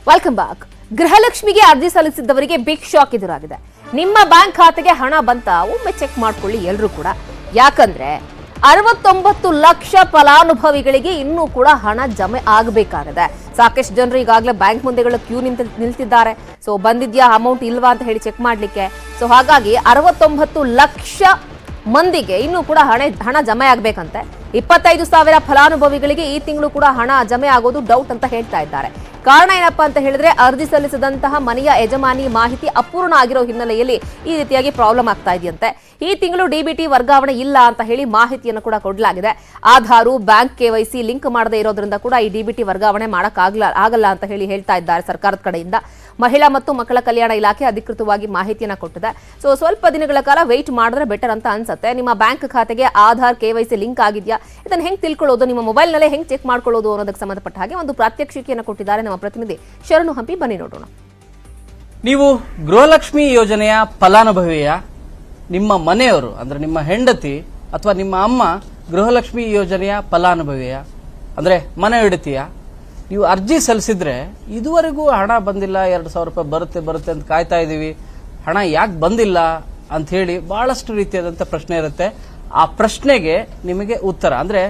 Welcome back. ಗೃಹಲಕ್ಷ್ಮಿಗೆ ಅರ್ಜಿ ಸಲ್ಲಿಸಿದ್ದವರಿಗೆ big shock ಎದುರಾಗಿದೆ. ನಿಮ್ಮ ಬ್ಯಾಂಕ್ ಖಾತೆಗೆ ಹಣ ಬಂತ ಒಮ್ಮೆ ಚೆಕ್ ಮಾಡ್ಕೊಳ್ಳಿ ಎಲ್ಲರೂ ಕೂಡ. ಯಾಕಂದ್ರೆ 69 ಲಕ್ಷ ಫಲಾನುಭವಿಗಳಿಗೆ ಇನ್ನೂ ಕೂಡ ಹಣ ಜಮೆ ಆಗಬೇಕಾಗಿದೆ. ಸಾಕಷ್ಟು ಜನರು ಈಗಾಗಲೇ ಬ್ಯಾಂಕ್ ಮುಂದೆಗಳ ಕ್ಯೂ ನಿಲ್ತಿದ್ದಾರೆ. ಸೊ ಬಂದಿದ್ಯಾ ಅಮೌಂಟ್ ಇಲ್ವಾ ಅಂತ ಹೇಳಿ ಚೆಕ್ ಮಾಡ್ಲಿಕ್ಕೆ. ಸೊ ಹಾಗಾಗಿ 69 ಲಕ್ಷ ಮಂದಿಗೆ ಇನ್ನೂ ಕೂಡ ಹಣ ಜಮೆ ಆಗ್ಬೇಕಂತೆ. 25,000 ಫಲಾನುಭವಿಗಳಿಗೆ ಈ ತಿಂಗಳು ಕೂಡ ಹಣ ಜಮೆ ಆಗೋದು ಡೌಟ್ ಅಂತ ಹೇಳ್ತಾ ಇದ್ದಾರೆ. ಕಾರಣ ಏನಪ್ಪಾ ಅಂತ ಹೇಳಿದ್ರೆ ಅರ್ಜಿ ಸಲ್ಲಿಸಿದಂತಹ ಮನೆಯ ಯಜಮಾನಿ ಮಾಹಿತಿ ಅಪೂರ್ಣ ಆಗಿರೋ ಹಿನ್ನೆಲೆಯಲ್ಲಿ ಈ ರೀತಿಯಾಗಿ ಪ್ರಾಬ್ಲಮ್ ಆಗ್ತಾ ಇದೆಯಂತೆ. ಈ ತಿಂಗಳು ಡಿಬಿಟಿ ವರ್ಗಾವಣೆ ಇಲ್ಲ ಅಂತ ಹೇಳಿ ಮಾಹಿತಿಯನ್ನು ಕೂಡ ಕೊಡಲಾಗಿದೆ. ಆಧಾರು ಬ್ಯಾಂಕ್ KYC ಲಿಂಕ್ ಮಾಡದೇ ಇರೋದ್ರಿಂದ ಕೂಡ ಈ ಡಿಬಿಟಿ ವರ್ಗಾವಣೆ ಆಗಲ್ಲ ಅಂತ ಹೇಳ್ತಾ ಇದ್ದಾರೆ ಸರ್ಕಾರದ ಕಡೆಯಿಂದ. ಮಹಿಳಾ ಮತ್ತು ಮಕ್ಕಳ ಕಲ್ಯಾಣ ಇಲಾಖೆ ಅಧಿಕೃತವಾಗಿ ಮಾಹಿತಿಯನ್ನ ಕೊಟ್ಟಿದೆ. ಸೊ ಸ್ವಲ್ಪ ದಿನಗಳ ಕಾಲ ವೆಯ್ಟ್ ಮಾಡಿದ್ರೆ ಬೆಟರ್ ಅಂತ ಅನ್ಸುತ್ತೆ. ನಿಮ್ಮ ಬ್ಯಾಂಕ್ ಖಾತೆಗೆ ಆಧಾರ್ KYC ಲಿಂಕ್ ಆಗಿದೆಯಾ, ಇದನ್ನ ಹೆಂಗ್ ತಿಳ್ಕೊಳ್ಳೋದು, ನಿಮ್ಮ ಮೊಬೈಲ್ ನಲ್ಲೇ ಹೆಂಗ್ ಚೆಕ್ ಮಾಡ್ಕೊಳ್ಳೋದು ಅನ್ನೋದಕ್ಕೆ ಸಂಬಂಧಪಟ್ಟ ಹಾಗೆ ಒಂದು ಪ್ರಾತ್ಯಕ್ಷಿಕೆಯನ್ನು ಕೊಟ್ಟಿದ್ದಾರೆ ನಮ್ಮ ಪ್ರತಿನಿಧಿ ಶರಣು ಹಂಪಿ. ಬನ್ನಿ ನೋಡೋಣ. ನೀವು ಗೃಹಲಕ್ಷ್ಮಿ ಯೋಜನೆಯ ಫಲಾನುಭವಿಯ ನಿಮ್ಮ ಮನೆಯವರು ಅಂದ್ರೆ ನಿಮ್ಮ ಹೆಂಡತಿ ಅಥವಾ ನಿಮ್ಮ ಅಮ್ಮ ಗೃಹಲಕ್ಷ್ಮಿ ಯೋಜನೆಯ ಫಲಾನುಭವಿಯ ಅಂದ್ರೆ ಮನೆ ಹೆಂಡತಿಯ ನೀವು ಅರ್ಜಿ ಸಲ್ಲಿಸಿದ್ರೆ ಇದುವರೆಗೂ ಹಣ ಬಂದಿಲ್ಲ, 2,000 ರೂಪಾಯಿ ಬರುತ್ತೆ ಅಂತ ಕಾಯ್ತಾ ಇದೀವಿ, ಹಣ ಯಾಕೆ ಬಂದಿಲ್ಲ ಅಂತ ಹೇಳಿ ಬಹಳಷ್ಟು ರೀತಿಯಾದಂತ ಪ್ರಶ್ನೆ ಇರುತ್ತೆ. ಆ ಪ್ರಶ್ನೆಗೆ ನಿಮಗೆ ಉತ್ತರ ಅಂದ್ರೆ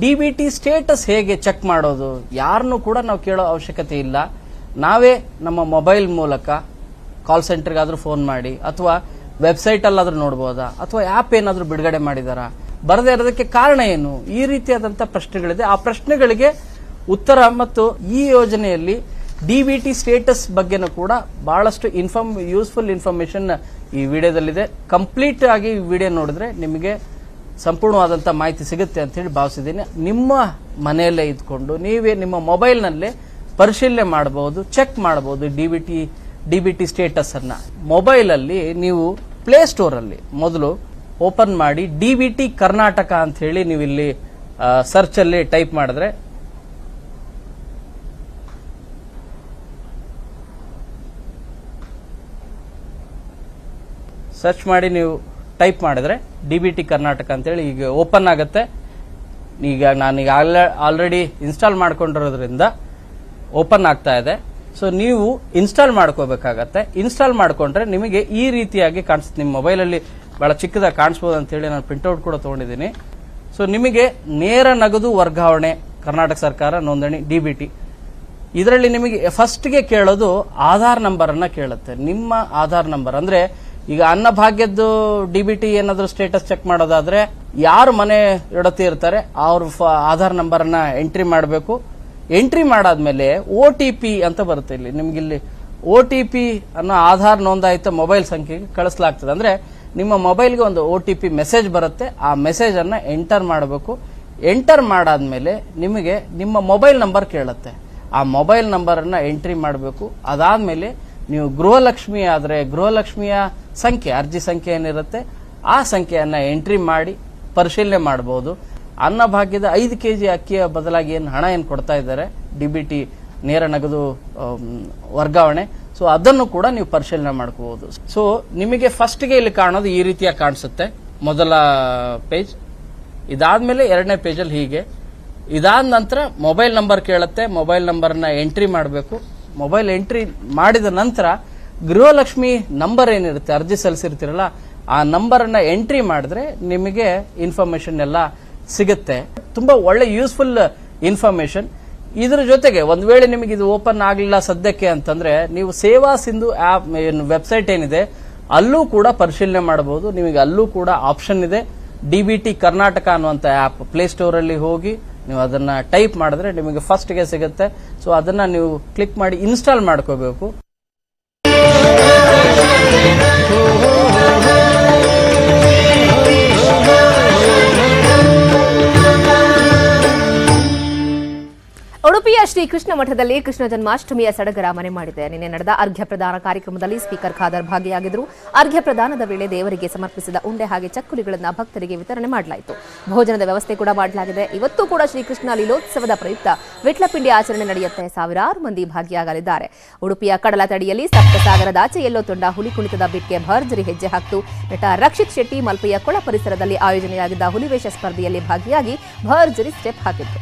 ಡಿಬಿಟಿ ಸ್ಟೇಟಸ್ ಹೇಗೆ ಚೆಕ್ ಮಾಡೋದು, ಯಾರನ್ನೂ ಕೂಡ ನಾವು ಕೇಳೋ ಅವಶ್ಯಕತೆ ಇಲ್ಲ. ನಾವೇ ನಮ್ಮ ಮೊಬೈಲ್ ಮೂಲಕ ಕಾಲ್ ಸೆಂಟರ್ಗಾದ್ರೂ ಫೋನ್ ಮಾಡಿ ಅಥವಾ ವೆಬ್ಸೈಟ್ ಅಲ್ಲಾದ್ರೂ ನೋಡಬಹುದಾ ಅಥವಾ ಆಪ್ ಏನಾದ್ರೂ ಬಿಡುಗಡೆ ಮಾಡಿದಾರಾ, ಬರದೇ ಇರೋದಕ್ಕೆ ಕಾರಣ ಏನು, ಈ ರೀತಿಯಾದಂತಹ ಪ್ರಶ್ನೆಗಳಿದೆ. ಆ ಪ್ರಶ್ನೆಗಳಿಗೆ ಉತ್ತರ ಮತ್ತು ಈ ಯೋಜನೆಯಲ್ಲಿ ಡಿಬಿಟಿ ಸ್ಟೇಟಸ್ ಬಗ್ಗೆನೂ ಕೂಡ ಬಹಳಷ್ಟು ಯೂಸ್ಫುಲ್ ಇನ್ಫಾರ್ಮೇಶನ್ ಈ ವಿಡಿಯೋದಲ್ಲಿದೆ. ಕಂಪ್ಲೀಟ್ ಆಗಿ ಈ ವಿಡಿಯೋ ನೋಡಿದ್ರೆ ನಿಮಗೆ ಸಂಪೂರ್ಣವಾದಂತ ಮಾಹಿತಿ ಸಿಗುತ್ತೆ ಅಂತ ಹೇಳಿ ಭಾವಿಸಿದ್ದೀನಿ. ನಿಮ್ಮ ಮನೆಯಲ್ಲೇ ಇದ್ಕೊಂಡು ನೀವೇ ನಿಮ್ಮ ಮೊಬೈಲ್ನಲ್ಲೇ ಪರಿಶೀಲನೆ ಮಾಡಬಹುದು, ಚೆಕ್ ಮಾಡಬಹುದು ಡಿಬಿಟಿ ಸ್ಟೇಟಸ್ ಅನ್ನ. ಮೊಬೈಲ್ ಅಲ್ಲಿ ನೀವು ಪ್ಲೇ ಸ್ಟೋರ್ ಅಲ್ಲಿ ಮೊದಲು ಓಪನ್ ಮಾಡಿ ಡಿಬಿಟಿ ಕರ್ನಾಟಕ ಅಂತ ಹೇಳಿ ನೀವು ಇಲ್ಲಿ ಸರ್ಚ್ ಅಲ್ಲಿ ಟೈಪ್ ಮಾಡಿದ್ರೆ ಸರ್ಚ್ ಮಾಡಿ ನೀವು ಟೈಪ್ ಮಾಡಿದ್ರೆ ಡಿಬಿಟಿ ಕರ್ನಾಟಕ ಅಂತೇಳಿ ಈಗ ಓಪನ್ ಆಗುತ್ತೆ. ಈಗ ನಾನೀಗ ಆಲ್ರೆಡಿ ಇನ್ಸ್ಟಾಲ್ ಮಾಡ್ಕೊಂಡಿರೋದ್ರಿಂದ ಓಪನ್ ಆಗ್ತಾ ಇದೆ. ಸೊ ನೀವು ಇನ್ಸ್ಟಾಲ್ ಮಾಡ್ಕೋಬೇಕಾಗತ್ತೆ. ಇನ್ಸ್ಟಾಲ್ ಮಾಡ್ಕೊಂಡ್ರೆ ನಿಮಗೆ ಈ ರೀತಿಯಾಗಿ ಕಾಣಿಸುತ್ತೆ. ನಿಮ್ಮ ಮೊಬೈಲಲ್ಲಿ ಬಹಳ ಚಿಕ್ಕದಾಗಿ ಕಾಣಿಸ್ಬೋದು ಅಂತ ಹೇಳಿ ನಾನು ಪ್ರಿಂಟ್ಔಟ್ ಕೂಡ ತಗೊಂಡಿದ್ದೀನಿ. ಸೊ ನಿಮಗೆ ನೇರ ನಗದು ವರ್ಗಾವಣೆ ಕರ್ನಾಟಕ ಸರ್ಕಾರ ನೋಂದಣಿ ಡಿಬಿಟಿ, ಇದರಲ್ಲಿ ನಿಮಗೆ ಫಸ್ಟ್ಗೆ ಕೇಳೋದು ಆಧಾರ್ ನಂಬರ್ ಅನ್ನ ಕೇಳುತ್ತೆ. ನಿಮ್ಮ ಆಧಾರ್ ನಂಬರ್ ಅಂದ್ರೆ ಈಗ ಅನ್ನಭಾಗ್ಯದ್ದು ಡಿಬಿಟಿ ಏನಾದ್ರು ಸ್ಟೇಟಸ್ ಚೆಕ್ ಮಾಡೋದಾದ್ರೆ ಯಾರು ಮನೆ ಹೆಂಡತಿ ಇರ್ತಾರೆ ಅವ್ರ ಆಧಾರ್ ನಂಬರ್ ಅನ್ನ ಎಂಟ್ರಿ ಮಾಡಬೇಕು. ಎಂಟ್ರಿ ಮಾಡಾದ್ಮೇಲೆ OTP ಅಂತ ಬರುತ್ತೆ. ಇಲ್ಲಿ ನಿಮ್ಗೆ ಇಲ್ಲಿ OTP ಅನ್ನೋ ಆಧಾರ್ ನೋಂದಾಯಿತ ಮೊಬೈಲ್ ಸಂಖ್ಯೆಗೆ ಕಳಿಸಲಾಗ್ತದೆ. ಅಂದ್ರೆ ನಿಮ್ಮ ಮೊಬೈಲ್ಗೆ ಒಂದು OTP ಮೆಸೇಜ್ ಬರುತ್ತೆ. ಆ ಮೆಸೇಜ್ ಅನ್ನ ಎಂಟರ್ ಮಾಡಬೇಕು. ಎಂಟರ್ ಮಾಡಾದ್ಮೇಲೆ ನಿಮಗೆ ನಿಮ್ಮ ಮೊಬೈಲ್ ನಂಬರ್ ಕೇಳುತ್ತೆ. ಆ ಮೊಬೈಲ್ ನಂಬರ್ ಅನ್ನ ಎಂಟ್ರಿ ಮಾಡಬೇಕು. ಅದಾದ್ಮೇಲೆ ನೀವು ಗೃಹಲಕ್ಷ್ಮಿ ಆದ್ರೆ ಗೃಹಲಕ್ಷ್ಮಿಯ ಸಂಖ್ಯೆ, ಅರ್ಜಿ ಸಂಖ್ಯೆ ಏನಿರುತ್ತೆ ಆ ಸಂಖ್ಯೆಯನ್ನ ಎಂಟ್ರಿ ಮಾಡಿ ಪರಿಶೀಲನೆ ಮಾಡಬಹುದು. ಅನ್ನಭಾಗ್ಯದ 5 kg ಅಕ್ಕಿಯ ಬದಲಾಗಿ ಹಣ ಏನು ಕೊಡ್ತಾ ಇದ್ದಾರೆ ಡಿಬಿಟಿ ನೇರ ನಗದು ವರ್ಗಾವಣೆ, ಸೊ ಅದನ್ನು ಕೂಡ ನೀವು ಪರಿಶೀಲನೆ ಮಾಡ್ಕೋಬಹುದು. ಸೊ ನಿಮಗೆ ಫಸ್ಟ್ಗೆ ಇಲ್ಲಿ ಕಾಣೋದು ಈ ರೀತಿಯಾಗಿ ಕಾಣಿಸುತ್ತೆ ಮೊದಲ ಪೇಜ್. ಇದಾದ್ಮೇಲೆ ಎರಡನೇ ಪೇಜಲ್ಲಿ ಹೀಗೆ. ಇದಾದ ನಂತರ ಮೊಬೈಲ್ ನಂಬರ್ ಕೇಳುತ್ತೆ. ಮೊಬೈಲ್ ನಂಬರ್ನ ಎಂಟ್ರಿ ಮಾಡಬೇಕು. ಮೊಬೈಲ್ ಎಂಟ್ರಿ ಮಾಡಿದ ನಂತರ ಗೃಹಲಕ್ಷ್ಮಿ ನಂಬರ್ ಏನಿರುತ್ತೆ ಅರ್ಜಿ ಸಲ್ಲಿಸಿರ್ತೀರಲ್ಲ ಆ ನಂಬರ್ ಅನ್ನ ಎಂಟ್ರಿ ಮಾಡಿದ್ರೆ ನಿಮಗೆ ಇನ್ಫಾರ್ಮೇಶನ್ ಎಲ್ಲ ಸಿಗುತ್ತೆ. ತುಂಬಾ ಒಳ್ಳೆ ಯೂಸ್ಫುಲ್ ಇನ್ಫಾರ್ಮೇಶನ್. ಇದ್ರ ಜೊತೆಗೆ ಒಂದ್ ವೇಳೆ ನಿಮಗೆ ಇದು ಓಪನ್ ಆಗಲಿಲ್ಲ ಸದ್ಯಕ್ಕೆ ಅಂತಂದ್ರೆ ನೀವು ಸೇವಾ ಸಿಂಧು ಆಪ್ ವೆಬ್ಸೈಟ್ ಏನಿದೆ ಅಲ್ಲೂ ಕೂಡ ಪರಿಶೀಲನೆ ಮಾಡಬಹುದು. ನಿಮಗೆ ಅಲ್ಲೂ ಕೂಡ ಆಪ್ಷನ್ ಇದೆ. ಡಿಬಿಟಿ ಕರ್ನಾಟಕ ಅನ್ನುವಂತ ಆಪ್ ಪ್ಲೇ ಸ್ಟೋರ್ ಅಲ್ಲಿ ಹೋಗಿ ನೀವು ಅದನ್ನ ಟೈಪ್ ಮಾಡಿದ್ರೆ ನಿಮಗೆ ಫಸ್ಟ್ಗೆ ಸಿಗುತ್ತೆ. ಸೊ ಅದನ್ನ ನೀವು ಕ್ಲಿಕ್ ಮಾಡಿ ಇನ್ಸ್ಟಾಲ್ ಮಾಡ್ಕೋಬೇಕು. ಉಡುಪಿಯ ಶ್ರೀ ಕೃಷ್ಣ ಮಠದಲ್ಲಿ ಕೃಷ್ಣ ಜನ್ಮಾಷ್ಟಮಿಯ ಸಡಗರ ಮನೆ ಮಾಡಿದೆ. ನಿನ್ನೆ ನಡೆದ ಅರ್ಘ್ಯ ಪ್ರದಾನ ಕಾರ್ಯಕ್ರಮದಲ್ಲಿ ಸ್ಪೀಕರ್ ಖಾದರ್ ಭಾಗಿಯಾಗಿದ್ದರು. ಅರ್ಘ್ಯ ಪ್ರದಾನದ ವೇಳೆ ದೇವರಿಗೆ ಸಮರ್ಪಿಸಿದ ಉಂಡೆ ಹಾಗೆ ಚಕ್ಕುಲಿಗಳನ್ನು ಭಕ್ತರಿಗೆ ವಿತರಣೆ ಮಾಡಲಾಯಿತು. ಭೋಜನದ ವ್ಯವಸ್ಥೆ ಕೂಡ ಮಾಡಲಾಗಿದೆ. ಇವತ್ತು ಕೂಡ ಶ್ರೀಕೃಷ್ಣ ಲೀಲೋತ್ಸವದ ಪ್ರಯುಕ್ತ ವಿಟ್ಲಪಿಂಡಿ ಆಚರಣೆ ನಡೆಯುತ್ತೆ. ಸಾವಿರಾರು ಮಂದಿ ಭಾಗಿಯಾಗಲಿದ್ದಾರೆ. ಉಡುಪಿಯ ಕಡಲ ತಡಿಯಲ್ಲಿ ಸಪ್ತಸಾಗರದಾಚೆ ಎಲ್ಲೋ ತೊಂಡ ಹುಲಿ ಕುಣಿತದ ಬಿಟ್ಗೆ ಭರ್ಜರಿ ಹೆಜ್ಜೆ ಹಾಕಿತು. ನಟ ರಕ್ಷಿತ್ ಶೆಟ್ಟಿ ಮಲ್ಪೆಯ ಕೊಳ ಪರಿಸರದಲ್ಲಿ ಆಯೋಜನೆಯಾಗಿದ್ದ ಹುಲಿವೇಷ ಸ್ಪರ್ಧೆಯಲ್ಲಿ ಭಾಗಿಯಾಗಿ ಭರ್ಜರಿ ಸ್ಟೆಪ್ ಹಾಕಿತ್ತು.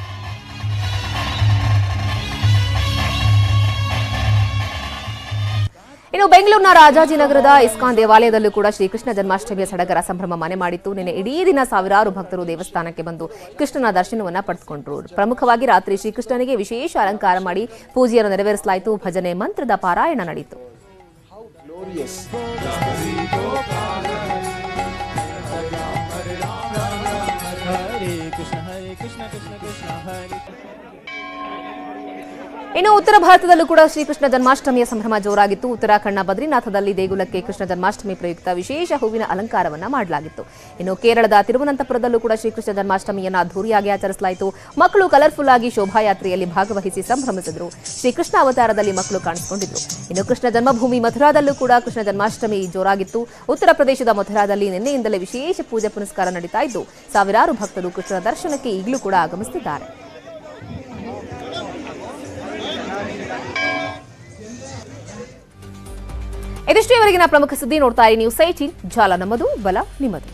ಇನ್ನು ಬೆಂಗಳೂರಿನ ರಾಜಾಜಿನಗರದ ಇಸ್ಕಾನ್ ದೇವಾಲಯದಲ್ಲೂ ಕೂಡ ಶ್ರೀಕೃಷ್ಣ ಜನ್ಮಾಷ್ಟಮಿಯ ಸಡಗರ ಸಂಭ್ರಮ ಮನೆ ಮಾಡಿತ್ತು. ನಿನ್ನೆ ಇಡೀ ದಿನ ಸಾವಿರಾರು ಭಕ್ತರು ದೇವಸ್ಥಾನಕ್ಕೆ ಬಂದು ಕೃಷ್ಣನ ದರ್ಶನವನ್ನ ಪಡೆದುಕೊಂಡರು. ಪ್ರಮುಖವಾಗಿ ರಾತ್ರಿ ಶ್ರೀಕೃಷ್ಣನಿಗೆ ವಿಶೇಷ ಅಲಂಕಾರ ಮಾಡಿ ಪೂಜೆಯನ್ನು ನೆರವೇರಿಸಲಾಯಿತು. ಭಜನೆ ಮಂತ್ರದ ಪಾರಾಯಣ ನಡೆಯಿತು. ಇನ್ನು ಉತ್ತರ ಭಾರತದಲ್ಲೂ ಕೂಡ ಶ್ರೀಕೃಷ್ಣ ಜನ್ಮಾಷ್ಟಮಿಯ ಸಂಭ್ರಮ ಜೋರಾಗಿತ್ತು. ಉತ್ತರಾಖಂಡ್ನ ಬದ್ರಿನಾಥದಲ್ಲಿ ದೇಗುಲಕ್ಕೆ ಕೃಷ್ಣ ಜನ್ಮಾಷ್ಟಮಿ ಪ್ರಯುಕ್ತ ವಿಶೇಷ ಹೂವಿನ ಅಲಂಕಾರವನ್ನ ಮಾಡಲಾಗಿತ್ತು. ಇನ್ನು ಕೇರಳದ ತಿರುವನಂತಪುರದಲ್ಲೂ ಕೂಡ ಶ್ರೀಕೃಷ್ಣ ಜನ್ಮಾಷ್ಟಮಿಯನ್ನು ಅದ್ದೂರಿಯಾಗಿ ಆಚರಿಸಲಾಯಿತು. ಮಕ್ಕಳು ಕಲರ್ಫುಲ್ ಆಗಿ ಶೋಭಾಯಾತ್ರೆಯಲ್ಲಿ ಭಾಗವಹಿಸಿ ಸಂಭ್ರಮಿಸಿದ್ರು. ಶ್ರೀಕೃಷ್ಣ ಅವತಾರದಲ್ಲಿ ಮಕ್ಕಳು ಕಾಣಿಸಿಕೊಂಡಿದ್ರು. ಇನ್ನು ಕೃಷ್ಣ ಜನ್ಮಭೂಮಿ ಮಥುರಾದಲ್ಲೂ ಕೂಡ ಕೃಷ್ಣ ಜನ್ಮಾಷ್ಟಮಿ ಜೋರಾಗಿತ್ತು. ಉತ್ತರ ಪ್ರದೇಶದ ಮಥುರಾದಲ್ಲಿ ನಿನ್ನೆಯಿಂದಲೇ ವಿಶೇಷ ಪೂಜೆ ಪುನಸ್ಕಾರ ನಡೀತಾ ಇದ್ದು ಸಾವಿರಾರು ಭಕ್ತರು ಕೃಷ್ಣನ ದರ್ಶನಕ್ಕೆ ಈಗಲೂ ಕೂಡ ಆಗಮಿಸುತ್ತಿದ್ದಾರೆ. ಇದಿಷ್ಟು ಇವರೆಗಿನ ಪ್ರಮುಖ ಸುದ್ದಿ. ನೋಡ್ತಾ ಇರಿ ನ್ಯೂಸ್ 18 ಜಾಲ ನಮ್ಮದು, ಬಲ ನಿಮ್ಮದು.